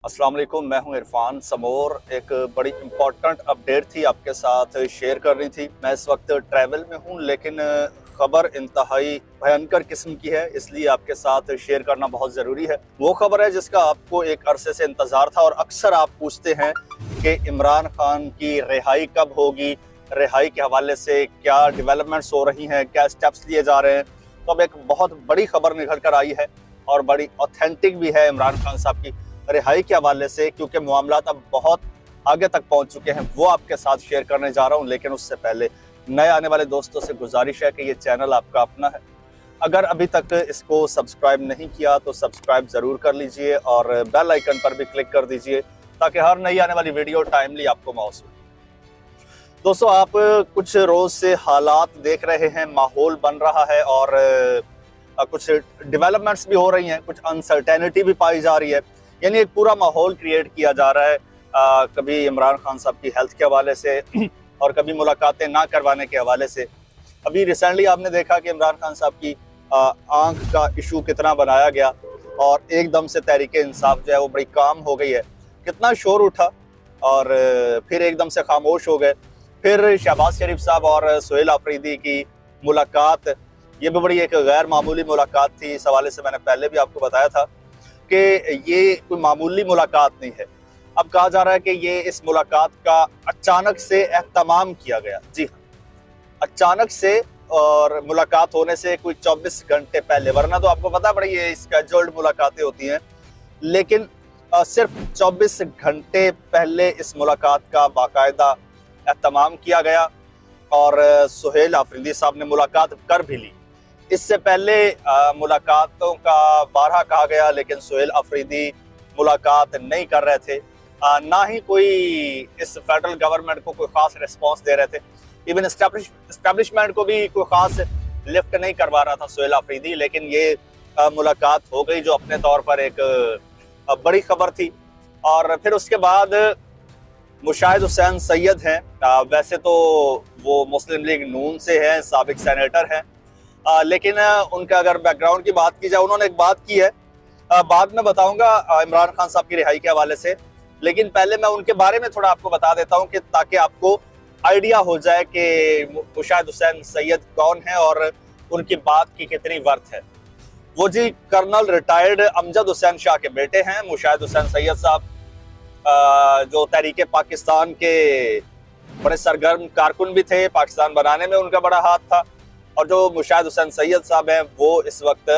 अस्सलाम वालेकुम, मैं हूं इरफान समोर। एक बड़ी इम्पॉर्टेंट अपडेट थी आपके साथ शेयर करनी थी। मैं इस वक्त ट्रैवल में हूं, लेकिन खबर इंतहाई भयंकर किस्म की है, इसलिए आपके साथ शेयर करना बहुत ज़रूरी है। वो खबर है जिसका आपको एक अरसे से इंतज़ार था और अक्सर आप पूछते हैं कि इमरान खान की रिहाई कब होगी, रिहाई के हवाले से क्या डेवलपमेंट्स हो रही हैं, क्या स्टेप्स लिए जा रहे हैं। तो अब एक बहुत बड़ी खबर निकल कर आई है और बड़ी ऑथेंटिक भी है इमरान खान साहब की रिहाई के हवाले से, क्योंकि मामलात अब बहुत आगे तक पहुंच चुके हैं। वो आपके साथ शेयर करने जा रहा हूं, लेकिन उससे पहले नए आने वाले दोस्तों से गुजारिश है कि ये चैनल आपका अपना है। अगर अभी तक इसको सब्सक्राइब नहीं किया तो सब्सक्राइब ज़रूर कर लीजिए और बेल आइकन पर भी क्लिक कर दीजिए ताकि हर नई आने वाली वीडियो टाइमली आपको मौसूल। दोस्तों, आप कुछ रोज़ से हालात देख रहे हैं, माहौल बन रहा है और कुछ डेवलपमेंट्स भी हो रही हैं, कुछ अनसर्टेनिटी भी पाई जा रही है। यानी एक पूरा माहौल क्रिएट किया जा रहा है, कभी इमरान खान साहब की हेल्थ के हवाले से और कभी मुलाकातें ना करवाने के हवाले से। अभी रिसेंटली आपने देखा कि इमरान खान साहब की आंख का इशू कितना बनाया गया और एकदम से तहरीके इंसाफ जो है वो बड़ी काम हो गई है। कितना शोर उठा और फिर एकदम से खामोश हो गए। फिर शहबाज शरीफ साहब और सुहेल आफरीदी की मुलाकात, ये भी बड़ी एक गैर मामूली मुलाकात थी। इस हवाले से मैंने पहले भी आपको बताया था कि ये कोई मामूली मुलाकात नहीं है। अब कहा जा रहा है कि ये इस मुलाकात का अचानक से एहतमाम किया गया। जी हाँ, अचानक से, और मुलाकात होने से कोई 24 घंटे पहले, वरना तो आपको पता बड़ी ये स्केड्यूल्ड मुलाकातें होती हैं, लेकिन सिर्फ 24 घंटे पहले इस मुलाकात का बाकायदा एहतमाम किया गया और सुहेल आफरीदी साहब ने मुलाकात कर भी ली। इससे पहले मुलाकातों का बारहा कहा गया, लेकिन सुहेल आफरीदी मुलाकात नहीं कर रहे थे। ना ही कोई इस फेडरल गवर्नमेंट को कोई ख़ास रिस्पांस दे रहे थे। इवन एस्टेब्लिशमेंट को भी कोई ख़ास लिफ्ट नहीं करवा रहा था सुहेल आफरीदी। लेकिन ये मुलाकात हो गई, जो अपने तौर पर एक बड़ी खबर थी। और फिर उसके बाद मुशाहिद हुसैन सैयद हैं, वैसे तो वो मुस्लिम लीग नून से हैं, साबिक सेनेटर हैं, लेकिन उनका अगर बैकग्राउंड की बात की जाए, उन्होंने एक बात की है, बाद में बताऊंगा इमरान खान साहब की रिहाई के हवाले से। लेकिन पहले मैं उनके बारे में थोड़ा आपको बता देता हूं कि ताकि आपको आइडिया हो जाए कि मुशाहिद हुसैन सैयद कौन है और उनकी बात की कितनी वर्थ है। वो जी कर्नल रिटायर्ड अमजद हुसैन शाह के बेटे हैं। मुशाहिद हुसैन सैयद साहब जो तहरीके पाकिस्तान के बड़े सरगर्म कारकुन भी थे, पाकिस्तान बनाने में उनका बड़ा हाथ था। और जो मुशाहिद हुसैन सैयद साहब हैं, वो इस वक्त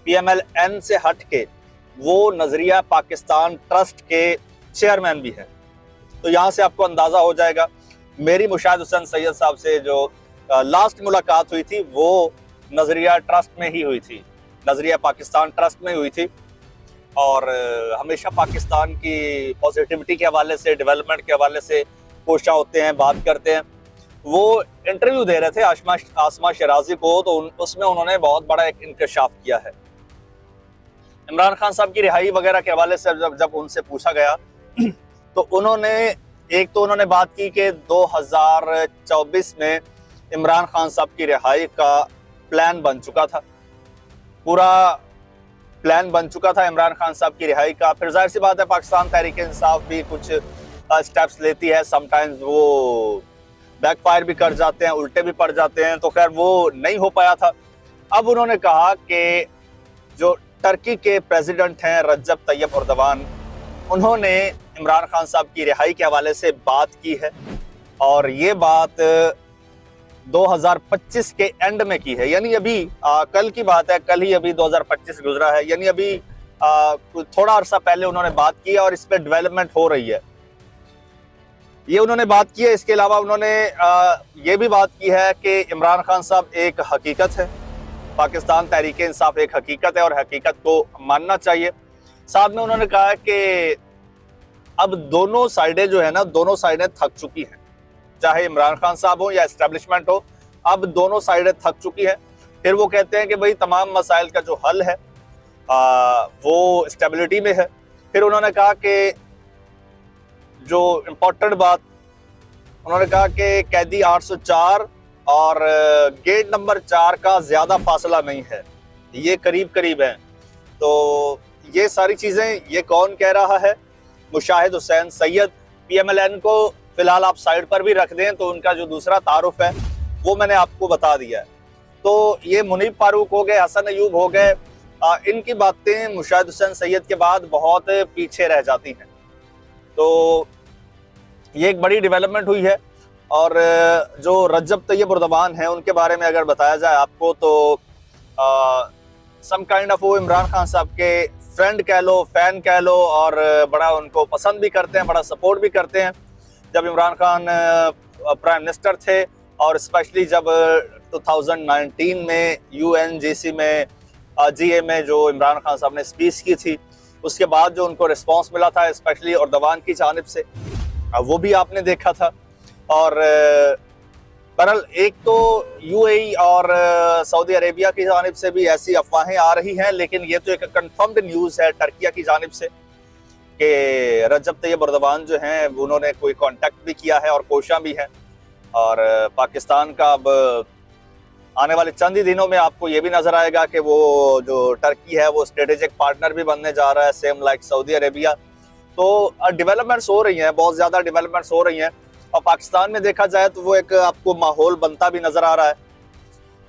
PMLN से हट के वो नजरिया पाकिस्तान ट्रस्ट के चेयरमैन भी हैं। तो यहाँ से आपको अंदाज़ा हो जाएगा। मेरी मुशाहिद हुसैन सैयद साहब से जो लास्ट मुलाकात हुई थी वो नजरिया ट्रस्ट में ही हुई थी, नजरिया पाकिस्तान ट्रस्ट में हुई थी। और हमेशा पाकिस्तान की पॉजिटिविटी के हवाले से, डेवलपमेंट के हवाले से कोशिश होते हैं, बात करते हैं। वो इंटरव्यू दे रहे थे आसमा शराजी को, तो उसमें उन्होंने बहुत बड़ा एक इंकशाफ किया है। इमरान खान साहब की रिहाई वगैरह के हवाले से जब उनसे पूछा गया तो उन्होंने बात की कि 2024 में इमरान खान साहब की रिहाई का प्लान बन चुका था, पूरा प्लान बन चुका था इमरान खान साहब की रिहाई का। फिर जाहिर सी बात है, पाकिस्तान तहरीक इंसाफ भी कुछ स्टेप्स लेती है, समटाइम्स वो बैकफायर भी कर जाते हैं, उल्टे भी पड़ जाते हैं, तो खैर वो नहीं हो पाया था। अब उन्होंने कहा कि जो टर्की के प्रेसिडेंट हैं रजब तैयब एर्दोगान, उन्होंने इमरान खान साहब की रिहाई के हवाले से बात की है और ये बात 2025 के एंड में की है। यानी अभी कल की बात है, कल ही अभी 2025 गुजरा है, यानी अभी थोड़ा अरसा पहले उन्होंने बात की है और इस पर डेवलपमेंट हो रही है। ये उन्होंने बात की है। इसके अलावा उन्होंने ये भी बात की है कि इमरान खान साहब एक हकीकत है, पाकिस्तान तहरीक इंसाफ एक हकीकत है और हकीकत को मानना चाहिए। साथ में उन्होंने कहा है कि अब दोनों साइडें जो है ना, दोनों साइडें थक चुकी हैं, चाहे इमरान खान साहब हो या एस्टेब्लिशमेंट हो, अब दोनों साइडें थक चुकी हैं। फिर वो कहते हैं कि भाई तमाम मसाइल का जो हल है वो स्टेबिलिटी में है। फिर उन्होंने कहा कि जो इम्पोर्टेंट बात, उन्होंने कहा कि कैदी 804 और गेट नंबर 4 का ज़्यादा फासला नहीं है, ये करीब करीब हैं। तो ये सारी चीज़ें ये कौन कह रहा है? मुशाहिद हुसैन सैयद, PMLN को फिलहाल आप साइड पर भी रख दें तो उनका जो दूसरा तारुफ है वो मैंने आपको बता दिया है। तो ये मुनीब फारूक हो गए, हसन अयूब हो गए, इनकी बातें मुशाहिद हुसैन सैयद के बाद बहुत पीछे रह जाती हैं। तो ये एक बड़ी डेवलपमेंट हुई है। और जो रजब तैयब उर्दवान हैं उनके बारे में अगर बताया जाए आपको तो सम काइंड ऑफ वो इमरान खान साहब के फ्रेंड कह लो, फैन कह लो, और बड़ा उनको पसंद भी करते हैं, बड़ा सपोर्ट भी करते हैं। जब इमरान खान प्राइम मिनिस्टर थे और स्पेशली जब 2019 में UNGC में GA में जो इमरान खान साहब ने स्पीच की थी, उसके बाद जो उनको रिस्पांस मिला था स्पेशली उर्दवान की जानिब से, वो भी आपने देखा था। और बहरहाल एक तो UAE और सऊदी अरेबिया की जानिब से भी ऐसी अफवाहें आ रही हैं, लेकिन ये तो एक कंफर्म्ड न्यूज़ है टर्किया की जानिब से कि रजब तैयब उर्दवान जो हैं उन्होंने कोई कांटेक्ट भी किया है और कोशिश भी है। और पाकिस्तान का अब आने वाले चंद ही दिनों में आपको ये भी नजर आएगा कि वो जो टर्की है वो स्ट्रेटेजिक पार्टनर भी बनने जा रहा है, सेम लाइक सऊदी अरेबिया। तो डेवलपमेंट्स हो रही हैं, बहुत ज़्यादा डेवलपमेंट्स हो रही हैं। और पाकिस्तान में देखा जाए तो वो एक आपको माहौल बनता भी नजर आ रहा है।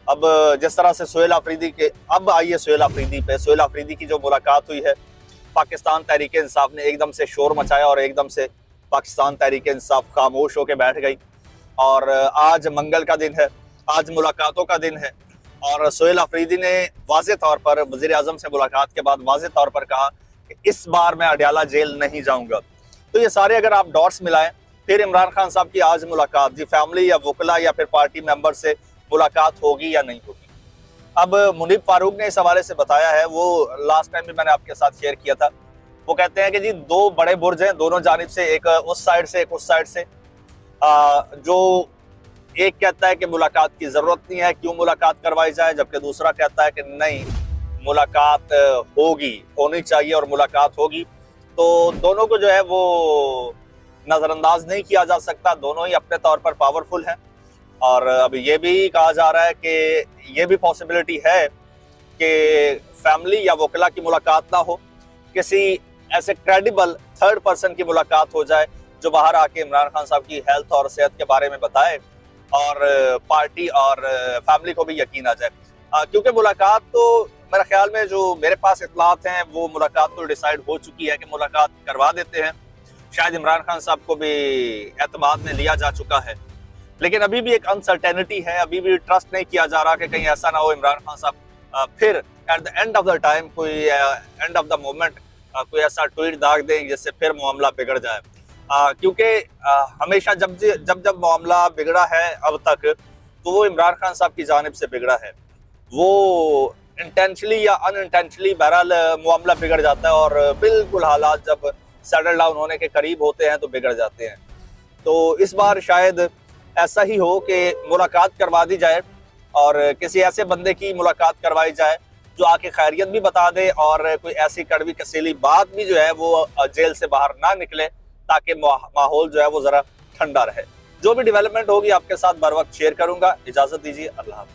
अब जिस तरह से सुहेल आफरीदी के, अब आइए सुहेल आफरीदी पे, सुहेल आफरीदी की जो मुलाकात हुई है, पाकिस्तान तहरीक इंसाफ ने एकदम से शोर मचाया और एकदम से पाकिस्तान तहरीक इंसाफ खामोश होकर बैठ गई। और आज मंगल का दिन है, आज मुलाकातों का दिन है, और सुहेल आफरीदी ने वाज़े तौर पर वज़ीर आज़म से मुलाकात के बाद वाज़े तौर पर कहा कि इस बार मैं अडयाला जेल नहीं जाऊंगा। तो ये सारे अगर आप डॉट्स मिलाएं, फिर इमरान खान साहब की आज मुलाकात जी फैमिली या वकला या फिर पार्टी मेंबर से मुलाकात होगी या नहीं होगी। अब मुनीब फारूक ने इस हवाले से बताया है, वो लास्ट टाइम भी मैंने आपके साथ शेयर किया था। वो कहते हैं कि जी 2 बड़े बुर्ज हैं दोनों जानिब से, एक उस साइड से एक उस साइड से। जो एक कहता है कि मुलाकात की जरूरत नहीं है, क्यों मुलाकात करवाई जाए, जबकि दूसरा कहता है कि नहीं, मुलाकात होगी, होनी चाहिए और मुलाकात होगी। तो दोनों को जो है वो नजरअंदाज नहीं किया जा सकता, दोनों ही अपने तौर पर पावरफुल हैं। और अब ये भी कहा जा रहा है कि ये भी पॉसिबिलिटी है कि फैमिली या वकला की मुलाकात ना हो, किसी ऐसे क्रेडिबल थर्ड पर्सन की मुलाकात हो जाए जो बाहर आके इमरान खान साहब की हेल्थ और सेहत के बारे में बताए और पार्टी और फैमिली को भी यकीन आ जाए। क्योंकि मुलाकात तो मेरे ख्याल में जो मेरे पास इत्तलात हैं वो मुलाकात तो डिसाइड हो चुकी है कि मुलाकात करवा देते हैं। शायद इमरान खान साहब को भी एतमाद में लिया जा चुका है, लेकिन अभी भी एक अनसर्टेनिटी है, अभी भी ट्रस्ट नहीं किया जा रहा कि कहीं ऐसा ना हो इमरान खान साहब फिर at the end of the time, कोई एंड ऑफ द मोमेंट कोई ऐसा ट्वीट दाग दें जिससे फिर मामला बिगड़ जाए। क्योंकि हमेशा जब मामला बिगड़ा है अब तक, तो वो इमरान खान साहब की जानिब से बिगड़ा है। वो इंटेंशनली या अनइंटेंशनली बहरहाल मामला बिगड़ जाता है और बिल्कुल हालात जब सेटल डाउन होने के करीब होते हैं तो बिगड़ जाते हैं। तो इस बार शायद ऐसा ही हो कि मुलाकात करवा दी जाए और किसी ऐसे बंदे की मुलाकात करवाई जाए जो आके खैरियत भी बता दे और कोई ऐसी कड़वी कसीली बात भी जो है वो जेल से बाहर ना निकले, ताकि माहौल जो है वो ज़रा ठंडा रहे। जो भी डेवलपमेंट होगी आपके साथ बर वक्त शेयर करूंगा। इजाज़त दीजिए, अल्लाह हाफ़िज़।